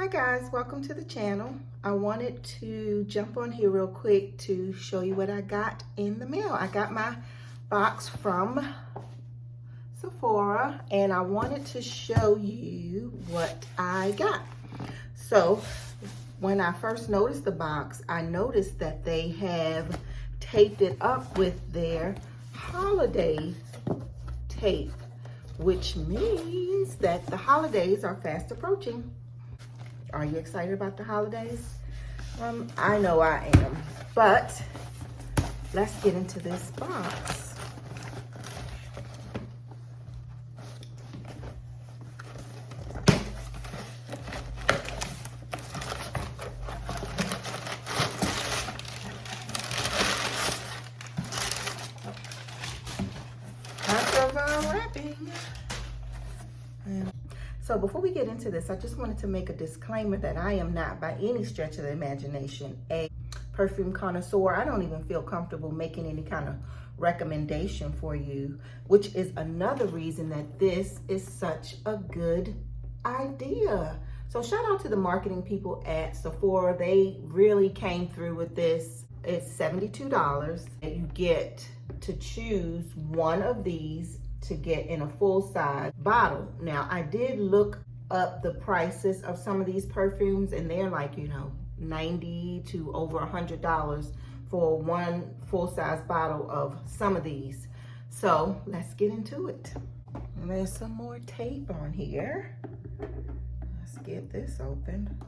Hi guys, welcome to the channel. I wanted to jump on here real quick to show you what I got in the mail. I got my box from Sephora and I wanted to show you what I got. So when I first noticed the box, I noticed that they have taped it up with their holiday tape, which means that the holidays are fast approaching. Are you excited about the holidays? I know I am, but let's get into this box. Wrapping. So before we get into this, I just wanted to make a disclaimer that I am not by any stretch of the imagination a perfume connoisseur. I don't even feel comfortable making any kind of recommendation for you, which is another reason that this is such a good idea. So shout out to the marketing people at Sephora. They really came through with this. It's $72 and you get to choose one of these to get in a full-size bottle. Now, I did look up the prices of some of these perfumes and they're like, you know, $90 to over $100 for one full-size bottle of some of these. So let's get into it. And there's some more tape on here. Let's get this open.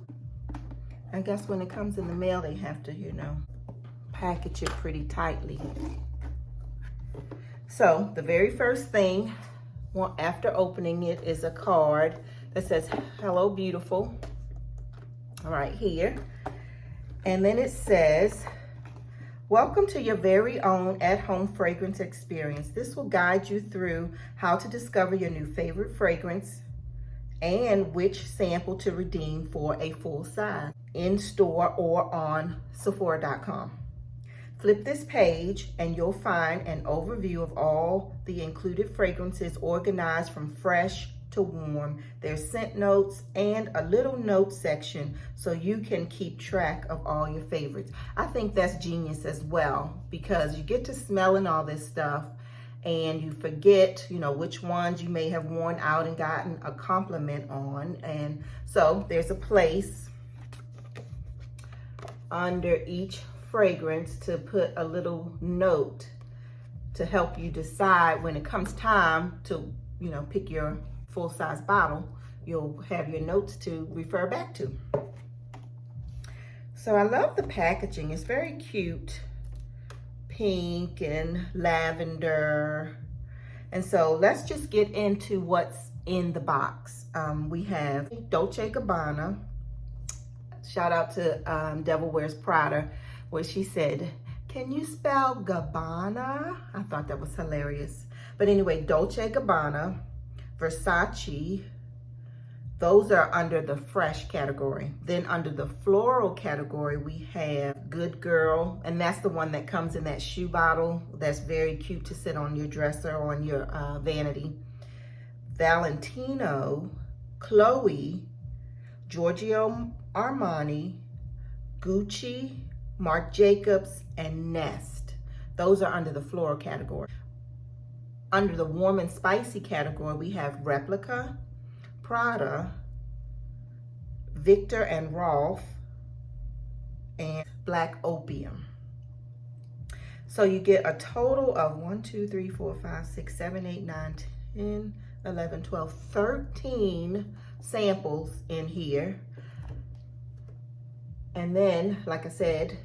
I guess when it comes in the mail, they have to, you know, package it pretty tightly. So the very first thing after opening it is a card that says, "Hello, beautiful," right here. And then it says, "Welcome to your very own at-home fragrance experience. This will guide you through how to discover your new favorite fragrance and which sample to redeem for a full size in store or on Sephora.com. Flip this page and you'll find an overview of all the included fragrances organized from fresh to warm. There's scent notes and a little note section so you can keep track of all your favorites." I think that's genius as well, because you get to smelling all this stuff and you forget, you know, which ones you may have worn out and gotten a compliment on. And so there's a place under each fragrance to put a little note to help you decide when it comes time to, you know, pick your full-size bottle. You'll have your notes to refer back to. So I love the packaging. It's very cute, pink and lavender. And so let's just get into what's in the box. We have Dolce & Gabbana. Shout out to Devil Wears Prada, where she said, "Can you spell Gabbana?" I thought that was hilarious. But anyway, Dolce & Gabbana, Versace, those are under the fresh category. Then under the floral category, we have Good Girl, and that's the one that comes in that shoe bottle. That's very cute to sit on your dresser or on your vanity. Valentino, Chloe, Giorgio Armani, Gucci, Marc Jacobs, and Nest. Those are under the floral category. Under the warm and spicy category, we have Replica, Prada, Victor and Rolf, and Black Opium. So you get a total of 1, 2, 3, 4, 5, 6, 7, 8, 9, 10, 11, 12, 13 samples in here. And then, like I said,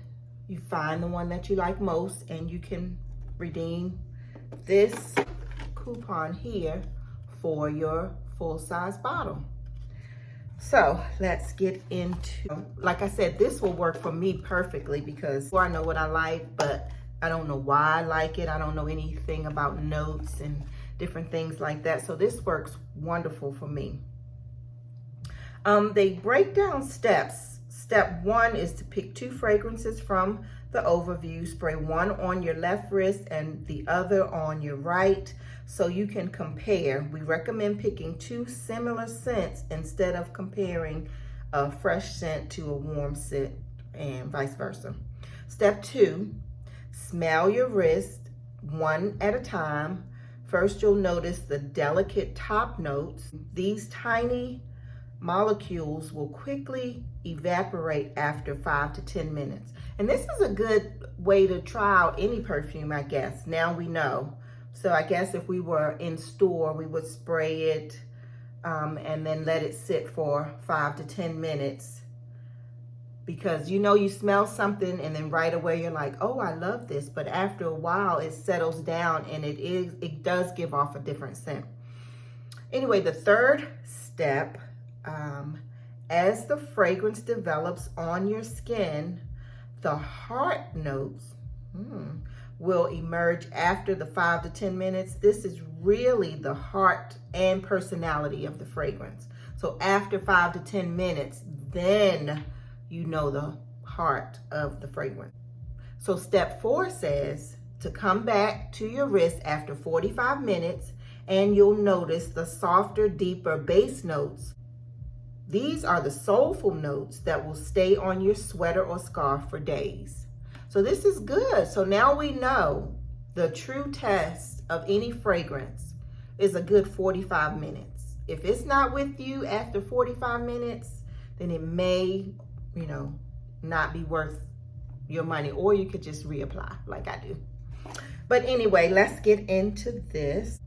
you find the one that you like most and you can redeem this coupon here for your full-size bottle. So let's get into, like I said, this will work for me perfectly because I know what I like, but I don't know why I like it. I don't know anything about notes and different things like that. So this works wonderful for me. They break down steps. Step 1 is to pick 2 fragrances from the overview. Spray one on your left wrist and the other on your right so you can compare. We recommend picking 2 similar scents instead of comparing a fresh scent to a warm scent and vice versa. Step 2, smell your wrist one at a time. First, you'll notice the delicate top notes. These tiny molecules will quickly evaporate after 5 to 10 minutes. And this is a good way to try out any perfume, I guess. Now we know. So I guess if we were in store, we would spray it and then let it sit for 5 to 10 minutes. Because you know you smell something and then right away you're like, oh, I love this. But after a while, it settles down and it does give off a different scent. Anyway, the third step, as the fragrance develops on your skin, the heart notes will emerge after the 5 to 10 minutes. This is really the heart and personality of the fragrance. So after 5 to 10 minutes, then you know the heart of the fragrance. So step 4 says to come back to your wrist after 45 minutes and you'll notice the softer, deeper bass notes. These are the soulful notes that will stay on your sweater or scarf for days. So this is good. So now we know the true test of any fragrance is a good 45 minutes. If it's not with you after 45 minutes, then it may, not be worth your money, or you could just reapply like I do. But anyway, let's get into this.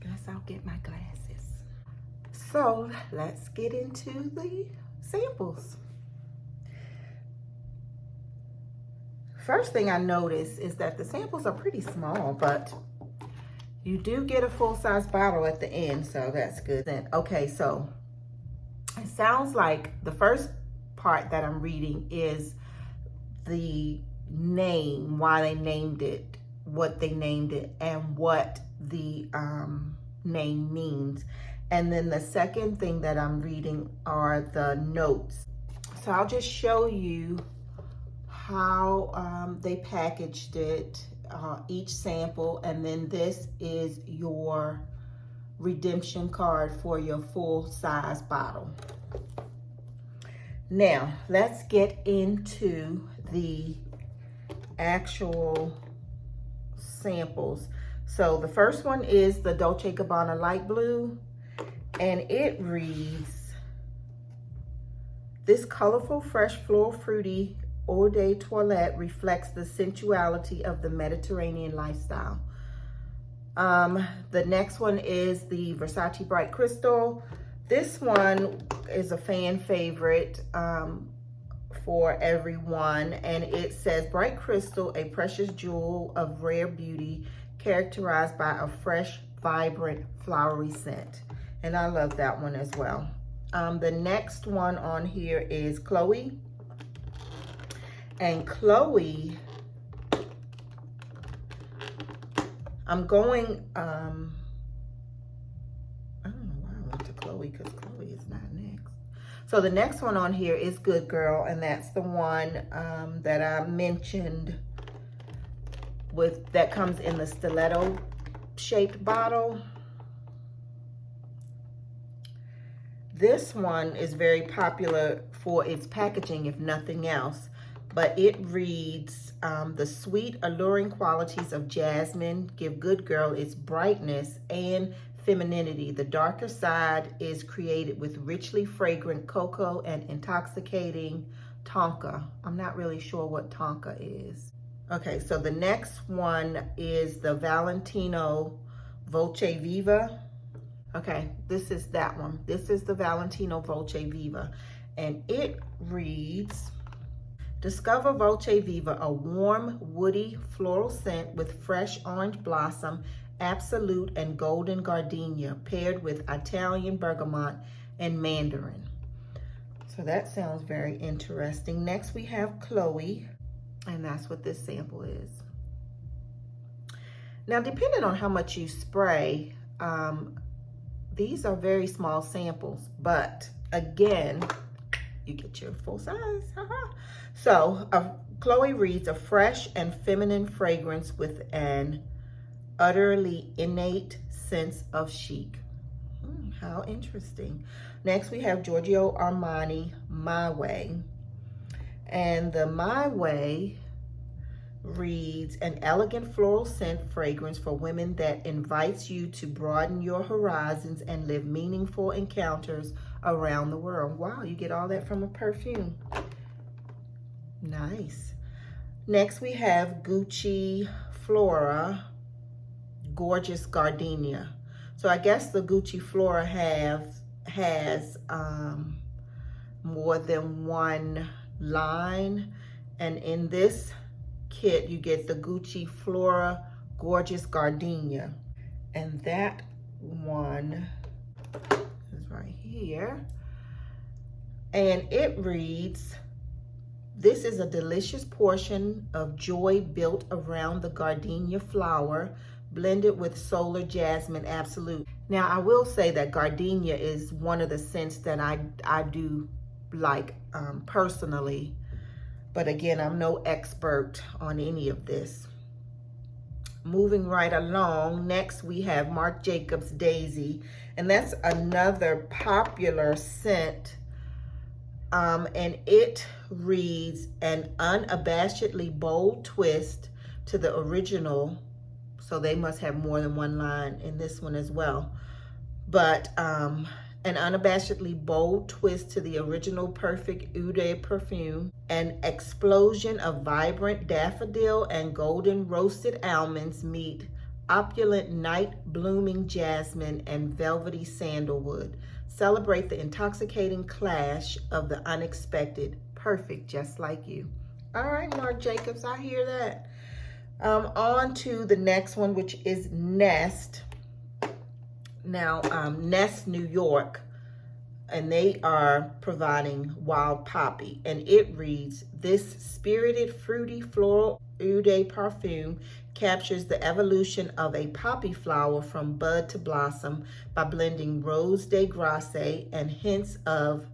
Guess I'll get my glasses. So let's get into the samples. First thing I noticed is that the samples are pretty small, but you do get a full-size bottle at the end, so that's good. Then, okay, so it sounds like the first part that I'm reading is the name, why they named it, what they named it, and what the name means. And then the second thing that I'm reading are the notes. So I'll just show you how they packaged it, each sample, and then this is your redemption card for your full-size bottle. Now, let's get into the actual samples. So the first one is the Dolce & Gabbana Light Blue, and it reads, this colorful, fresh, floral, fruity Eau de Toilette reflects the sensuality of the Mediterranean lifestyle. The next one is the Versace Bright Crystal. This one is a fan favorite for everyone, and it says Bright Crystal, a precious jewel of rare beauty characterized by a fresh, vibrant, flowery scent. And I love that one as well. The next one on here is Chloe. And Chloe, I'm going, I don't know why I went to Chloe, because Chloe is not next. So the next one on here is Good Girl, and that's the one that I mentioned that comes in the stiletto shaped bottle. This one is very popular for its packaging, if nothing else. But it reads, the sweet, alluring qualities of jasmine give Good Girl its brightness and femininity. The darker side is created with richly fragrant cocoa and intoxicating tonka. I'm not really sure what tonka is. Okay, so the next one is the Valentino Voce Viva. Okay, this is that one. This is the Valentino Voce Viva. And it reads, discover Voce Viva, a warm, woody, floral scent with fresh orange blossom, absolute, and golden gardenia, paired with Italian bergamot and mandarin. So that sounds very interesting. Next, we have Chloe, and that's what this sample is. Now, depending on how much you spray, these are very small samples, but again, you get your full size. So Chloe reads, a fresh and feminine fragrance with an utterly innate sense of chic. How interesting. Next, we have Giorgio Armani My Way. And the My Way reads, an elegant floral scent fragrance for women that invites you to broaden your horizons and live meaningful encounters around the world. Wow, you get all that from a perfume. Nice. Next, we have Gucci Flora Gorgeous Gardenia. So I guess the Gucci Flora has more than one line, and in this kit you get the Gucci Flora Gorgeous Gardenia, and that one is right here, and it reads, this is a delicious portion of joy built around the gardenia flower, blended with solar jasmine absolute. Now, I will say that gardenia is one of the scents that I do like personally, but again, I'm no expert on any of this. Moving right along, next we have Marc Jacobs Daisy, and that's another popular scent, and it reads, an unabashedly bold twist to the original. So they must have more than one line in this one as well. But an unabashedly bold twist to the original Perfect Oud perfume. An explosion of vibrant daffodil and golden roasted almonds meet opulent night blooming jasmine and velvety sandalwood. Celebrate the intoxicating clash of the unexpected. Perfect, just like you. All right, Marc Jacobs, I hear that. On to the next one, which is Nest. Now, Nest New York, and they are providing Wild Poppy, and it reads, this spirited, fruity, floral Oud perfume captures the evolution of a poppy flower from bud to blossom by blending Rose de Grace and hints of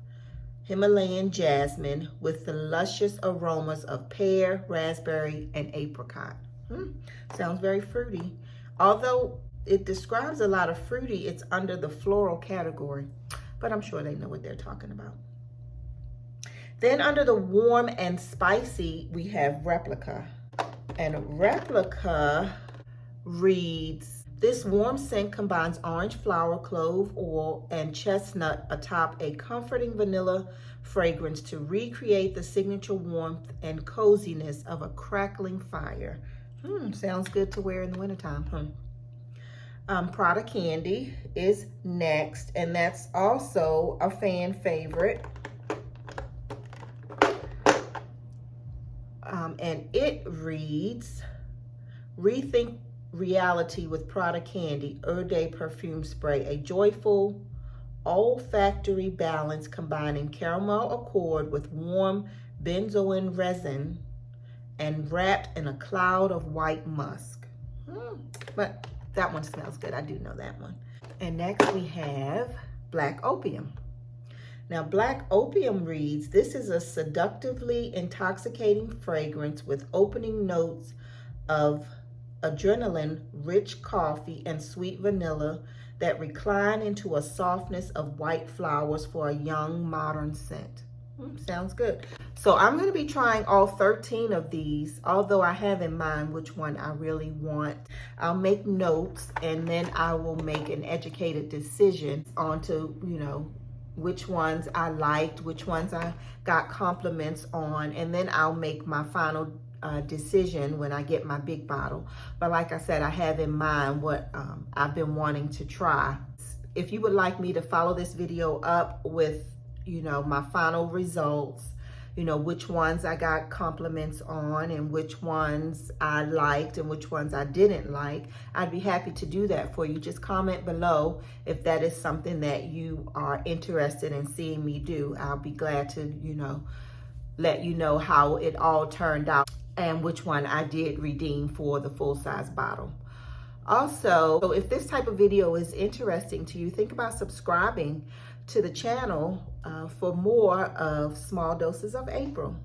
Himalayan jasmine with the luscious aromas of pear, raspberry, and apricot. Sounds very fruity. Although it describes a lot of fruity, it's under the floral category, but I'm sure they know what they're talking about. Then under the warm and spicy, we have Replica. And Replica reads, this warm scent combines orange flower, clove oil, and chestnut atop a comforting vanilla fragrance to recreate the signature warmth and coziness of a crackling fire. Sounds good to wear in the wintertime, Prada Candy is next, and that's also a fan favorite. And it reads, rethink reality with Prada Candy Oud perfume spray, a joyful olfactory balance combining caramel accord with warm benzoin resin and wrapped in a cloud of white musk. But that one smells good. I do know that one. And next we have Black Opium. Now, Black Opium reads, this is a seductively intoxicating fragrance with opening notes of adrenaline, rich coffee, and sweet vanilla that recline into a softness of white flowers for a young, modern scent. Sounds good. So I'm going to be trying all 13 of these, although I have in mind which one I really want. I'll make notes, and then I will make an educated decision onto, which ones I liked, which ones I got compliments on, and then I'll make my final decision when I get my big bottle. But like I said, I have in mind what I've been wanting to try. If you would like me to follow this video up with, my final results, which ones I got compliments on and which ones I liked and which ones I didn't like, I'd be happy to do that for you. Just comment below if that is something that you are interested in seeing me do. I'll be glad to, let you know how it all turned out and which one I did redeem for the full-size bottle. Also, so if this type of video is interesting to you, think about subscribing to the channel for more of Small Doses of April.